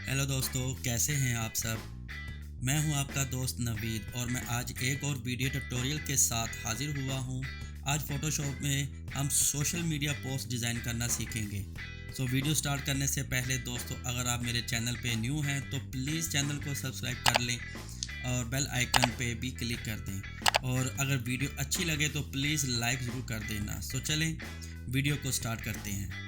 Hello दोस्तों, कैसे हैं आप सब। मैं हूं आपका दोस्त नवीद और मैं आज एक और वीडियो ट्यूटोरियल के साथ हाजिर हुआ हूं। आज फोटोशॉप में हम सोशल मीडिया पोस्ट डिज़ाइन करना सीखेंगे। वीडियो स्टार्ट करने से पहले दोस्तों, अगर आप मेरे चैनल पे न्यू हैं तो प्लीज़ चैनल को सब्सक्राइब कर लें और बेल आइकन पे भी क्लिक कर दें। और अगर वीडियो अच्छी लगे तो प्लीज़ लाइक ज़रूर कर देना। चलें वीडियो को स्टार्ट करते हैं।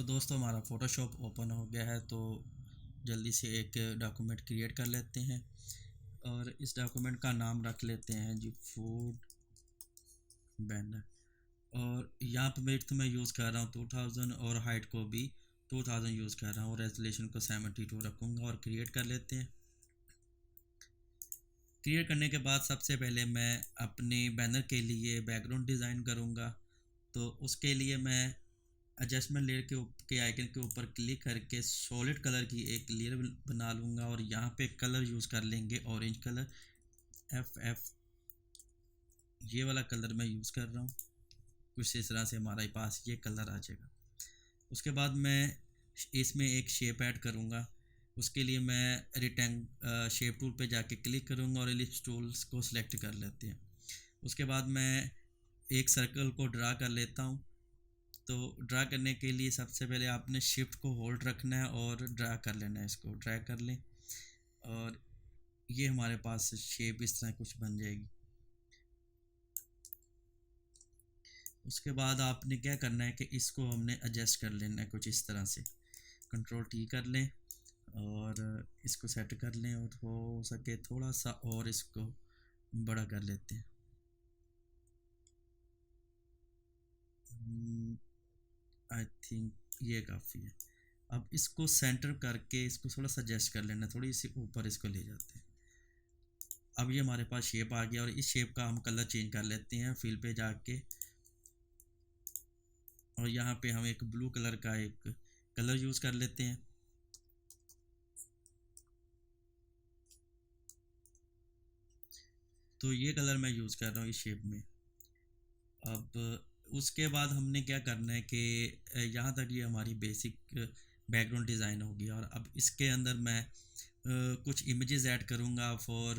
दोस्तों, हमारा फ़ोटोशॉप ओपन हो गया है, तो जल्दी से एक डॉक्यूमेंट क्रिएट कर लेते हैं और इस डॉक्यूमेंट का नाम रख लेते हैं जी, फूड बैनर। और यहाँ पे विड्थ मैं यूज़ कर रहा हूँ 2000 और हाइट को भी 2000 यूज़ कर रहा हूँ। रेजोल्यूशन को 72 रखूँगा और क्रिएट कर लेते हैं। क्रिएट करने के बाद सबसे पहले मैं अपने बैनर के लिए बैकग्राउंड डिज़ाइन करूँगा। तो उसके लिए मैं एडजस्टमेंट लेयर के आइकन के ऊपर क्लिक करके सॉलिड कलर की एक लेयर बना लूँगा और यहाँ पे कलर यूज़ कर लेंगे ऑरेंज कलर। FF ये वाला कलर मैं यूज़ कर रहा हूँ। कुछ इस तरह से हमारे पास ये कलर आ जाएगा। उसके बाद मैं इसमें एक शेप ऐड करूँगा। उसके लिए मैं शेप टूल पे जाके क्लिक करूँगा और एलिप्स टूल्स को सिलेक्ट कर लेते हैं। उसके बाद मैं एक सर्कल को ड्रा कर लेता हूँ। तो ड्रा करने के लिए सबसे पहले आपने शिफ्ट को होल्ड रखना है और ड्रा कर लेना है। इसको ड्रैग कर लें और ये हमारे पास शेप इस तरह कुछ बन जाएगी। उसके बाद आपने क्या करना है कि इसको हमने एडजस्ट कर लेना है कुछ इस तरह से। कंट्रोल T कर लें और इसको सेट कर लें और हो सके थोड़ा सा और इसको बड़ा कर लेते हैं। आई थिंक ये काफ़ी है। अब इसको सेंटर करके इसको थोड़ा सा एडजस्ट कर लेना, थोड़ी सी ऊपर इसको ले जाते हैं। अब ये हमारे पास शेप आ गया और इस शेप का हम कलर चेंज कर लेते हैं फिल पे जाके। और यहाँ पे हम एक ब्लू कलर का एक कलर यूज़ कर लेते हैं। तो ये कलर मैं यूज़ कर रहा हूँ इस शेप में। अब उसके बाद हमने क्या करना है कि यहाँ तक ये हमारी बेसिक बैकग्राउंड डिज़ाइन होगी। और अब इसके अंदर मैं कुछ इमेजेस ऐड करूँगा फॉर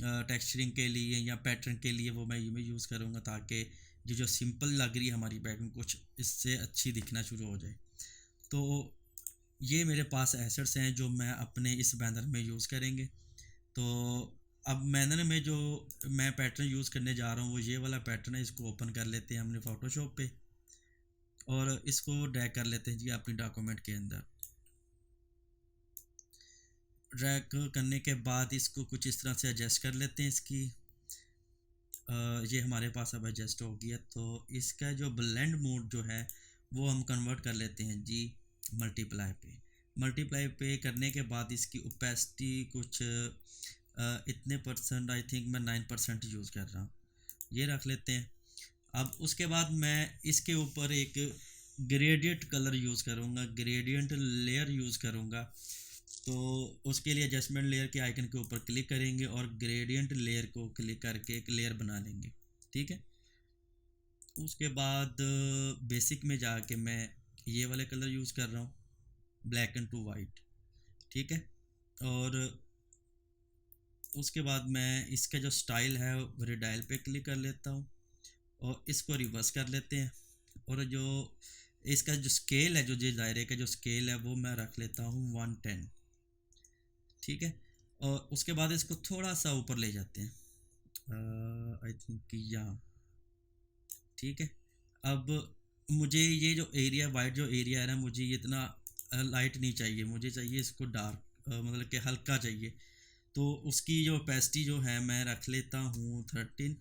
टेक्सचरिंग के लिए या पैटर्न के लिए। वो मैं इमेज यूज़ करूँगा ताकि ये जो सिंपल लग रही है हमारी बैकग्राउंड कुछ इससे अच्छी दिखना शुरू हो जाए। तो ये मेरे पास एसेट्स हैं जो मैं अपने इस बैनर में यूज़ करेंगे। तो अब बैनर में जो मैं पैटर्न यूज़ करने जा रहा हूँ वो ये वाला पैटर्न है। इसको ओपन कर लेते हैं हमने फ़ोटोशॉप पे और इसको ड्रैग कर लेते हैं जी अपनी डॉक्यूमेंट के अंदर। ड्रैग करने के बाद इसको कुछ इस तरह से एडजस्ट कर लेते हैं। इसकी ये हमारे पास अब एडजस्ट हो गया। तो इसका जो ब्लेंड मोड जो है वो हम कन्वर्ट कर लेते हैं जी मल्टीप्लाई पे। मल्टीप्लाई पे करने के बाद इसकी ओपेसिटी कुछ इतने परसेंट, आई थिंक मैं 9% यूज़ कर रहा हूँ, ये रख लेते हैं। अब उसके बाद मैं इसके ऊपर एक ग्रेडियंट कलर यूज़ करूँगा, ग्रेडियंट लेयर यूज़ करूँगा। तो उसके लिए एडजस्टमेंट लेयर के आइकन के ऊपर क्लिक करेंगे और ग्रेडियंट लेयर को क्लिक करके एक लेयर बना लेंगे। ठीक है। उसके बाद बेसिक में जाके मैं ये वाले कलर यूज़ कर रहा हूँ, ब्लैक एंड टू वाइट। ठीक है। और उसके बाद मैं इसका जो स्टाइल है वो रेडाइल पे क्लिक कर लेता हूँ और इसको रिवर्स कर लेते हैं। और जो इसका जो स्केल है, जो दायरे का जो स्केल है वो मैं रख लेता हूँ 110। ठीक है। और उसके बाद इसको थोड़ा सा ऊपर ले जाते हैं, आई थिंक यहाँ। ठीक है। अब मुझे ये जो एरिया वाइट जो एरिया है ना, मुझे ये इतना लाइट नहीं चाहिए, मुझे चाहिए इसको डार्क, मतलब कि हल्का चाहिए। तो उसकी जो ओपेसिटी जो है मैं रख लेता हूँ 13।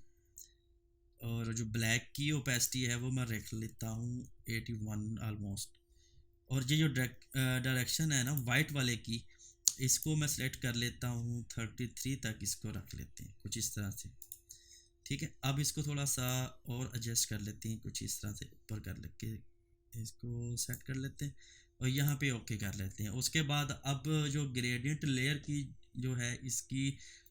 और जो ब्लैक की ओपेसिटी है वो मैं रख लेता हूँ 81 ऑलमोस्ट। और ये जो डायरेक्शन है ना वाइट वाले की, इसको मैं सेलेक्ट कर लेता हूँ 33 तक, इसको रख लेते हैं कुछ इस तरह से। ठीक है। अब इसको थोड़ा सा और एडजस्ट कर लेते हैं कुछ इस तरह से, ऊपर कर लेके इसको सेट कर लेते हैं और यहाँ पे ओके कर लेते हैं। उसके बाद अब जो ग्रेडियंट लेयर की जो है इसकी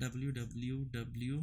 www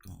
.com.